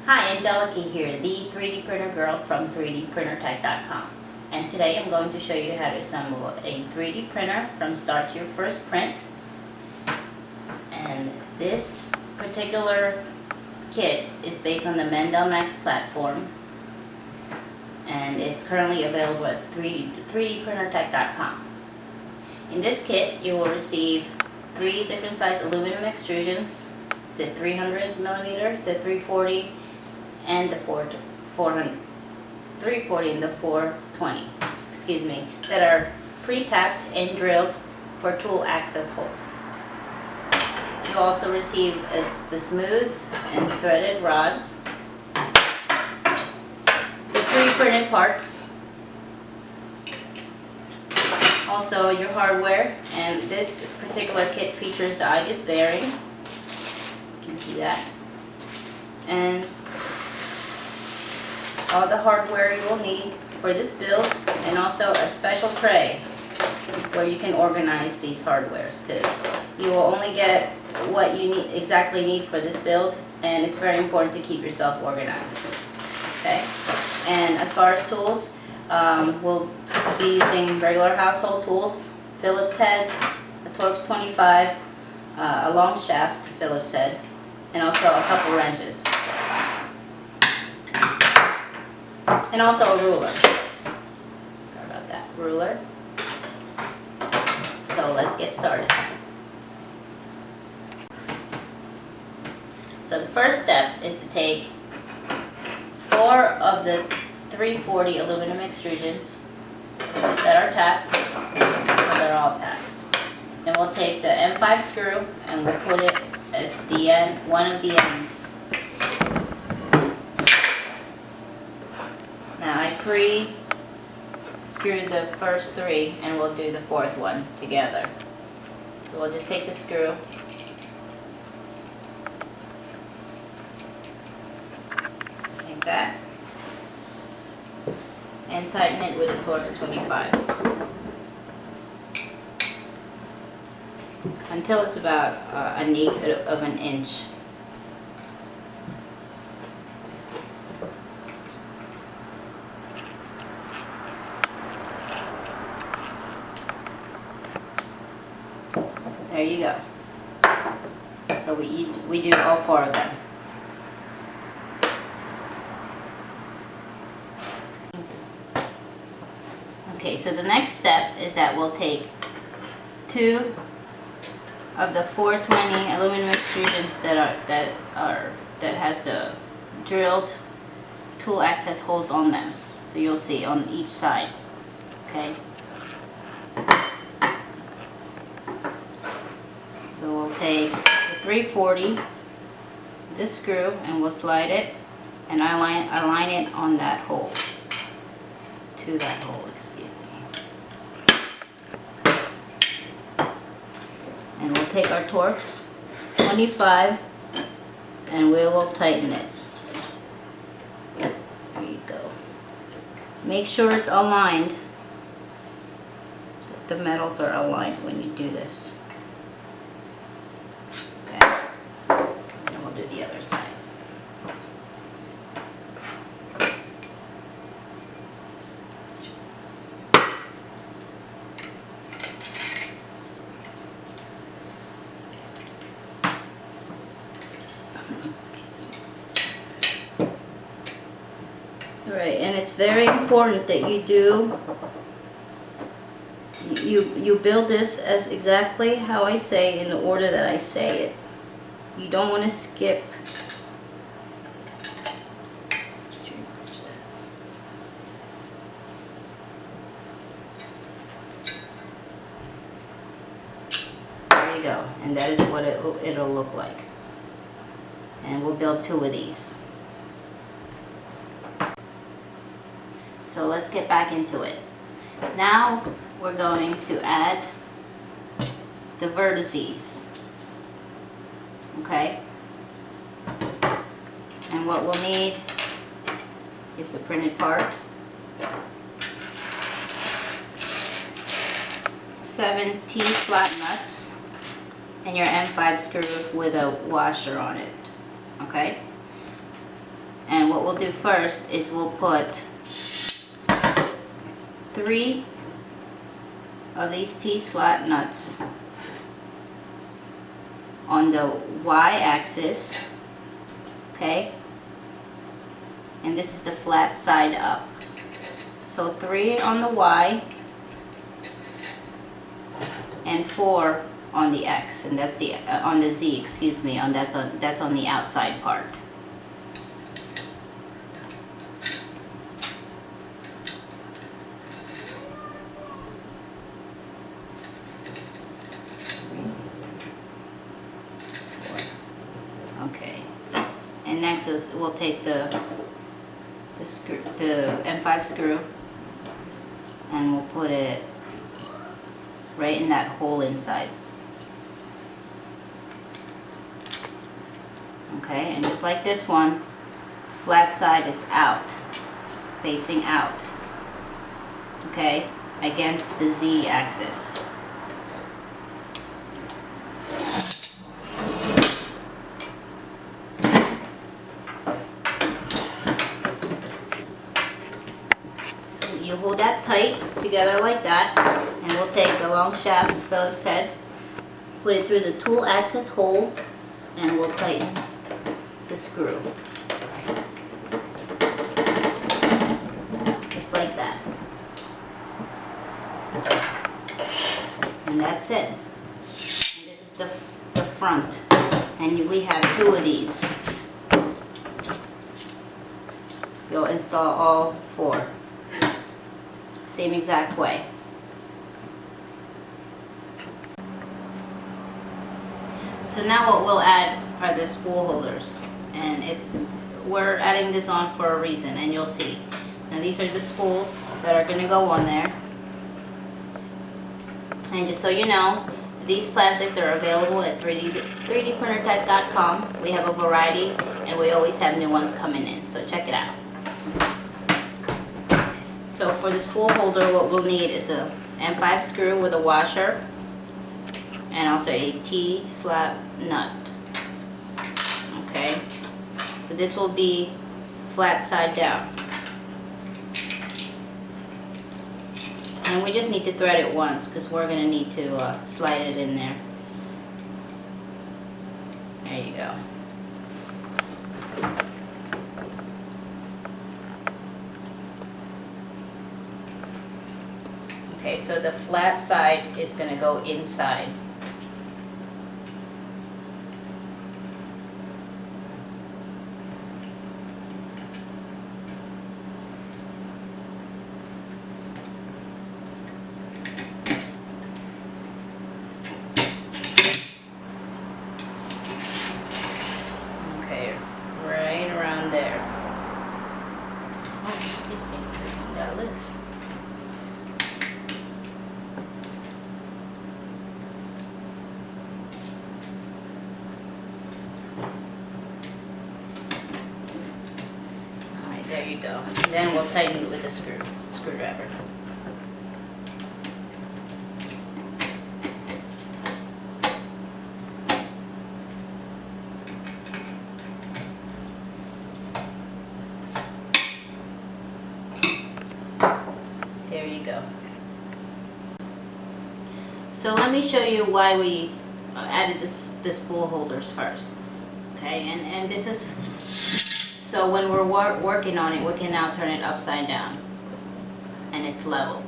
Hi, Angelica here, the 3D printer girl from 3dprintertech.com. And today I'm going to show you how to assemble a 3D printer from start to your first print. And this particular kit is based on the Mendelmax platform. And it's currently available at 3dprintertech.com. In this kit, you will receive 3 different size aluminum extrusions, the 300mm, the 340, and the 340 and the 420, excuse me, that are pre-tapped and drilled for tool access holes. You also receive the smooth and threaded rods, the pre-printed parts, also your hardware, and this particular kit features the IBIS bearing, you can see that, and all the hardware you will need for this build, and also a special tray where you can organize these hardwares, because you will only get what you exactly need for this build, and it's very important to keep yourself organized. Okay, and as far as tools, we'll be using regular household tools, Phillips head, a Torx 25, a long shaft Phillips head, and also a couple wrenches. And also a ruler. Sorry about that. Ruler. So let's get started. So the first step is to take 4 of the 340 aluminum extrusions that are tapped. Well, they're all tapped. Then we'll take the M5 screw and we'll put it at the end, one of the ends. Now I pre-screwed the first 3 and we'll do the 4th one together. So we'll just take the screw like that and tighten it with a Torx 25 until it's about 1/8 of an inch. There you go. So we do all 4 of them. Okay, so the next step is that we'll take 2 of the 420 aluminum extrusions that has the drilled tool access holes on them. So you'll see on each side. Okay. So we'll take the 340, this screw, and we'll slide it and align it on that hole, to that hole, excuse me. And we'll take our Torx 25 and we will tighten it. There you go. Make sure it's aligned, that the metals are aligned when you do this. Do the other side. Alright, and it's very important that you build this as exactly how I say, in the order that I say it. You don't want to skip. There you go, and that is what it'll look like. And we'll build 2 of these. So let's get back into it. Now we're going to add the vertices. Okay, and what we'll need is the printed part, 7 T-slot nuts, and your M5 screw with a washer on it. Okay, do first is we'll put 3 of these T-slot nuts on the Y-axis, okay? And this is the flat side up. So 3 on the Y and 4 on the X, and that's the on the Z, excuse me, that's on the outside part. Okay, and next is we'll take the M5 screw, and we'll put it right in that hole inside. Okay, and just like this one, the flat side is out, facing out, okay, against the Z axis. So you hold that tight together like that, and we'll take a long shaft Phillips head, put it through the tool axis hole, and we'll tighten the screw. Just like that. And that's it. And this is the front. And we have 2 of these. You'll install all 4. Same exact way. So now what we'll add are the spool holders, and we're adding this on for a reason, and you'll see. Now these are the spools that are going to go on there, and just so you know, these plastics are available at 3dprintertype.com. We have a variety, and we always have new ones coming in, so check it out. So for the spool holder, what we'll need is a M5 screw with a washer, and also a T-slot nut. Okay, so this will be flat side down, and we just need to thread it once because we're going to need to slide it in there. There you go. Okay, so the flat side is going to go inside. Okay, right around there. Oh, excuse me, I got loose. There you go. And then we'll tighten it with a screwdriver. There you go. So let me show you why we added the spool holders first. Okay, and this is so when we're working on it, we can now turn it upside down and it's level.